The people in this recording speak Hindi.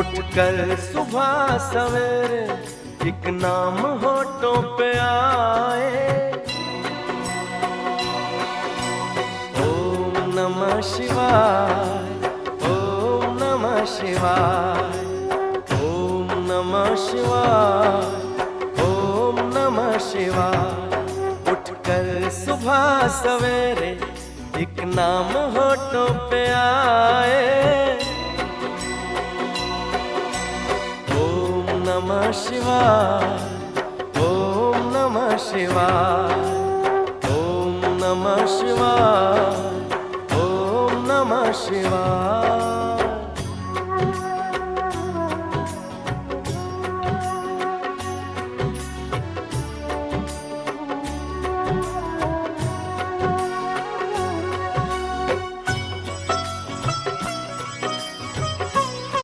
उठकर सुबह सवेरे एक नाम होठों पे आए, ओम नमः शिवाय, ओम नमः शिवाय, ओम नमः शिवाय, ओम नमः शिवाय। उठकर सुबह सवेरे एक नाम होठों पे आए, ओम नमः शिवाय, ओम नमः शिवाय, ओम नमः शिवाय, ओम नमः शिवाय।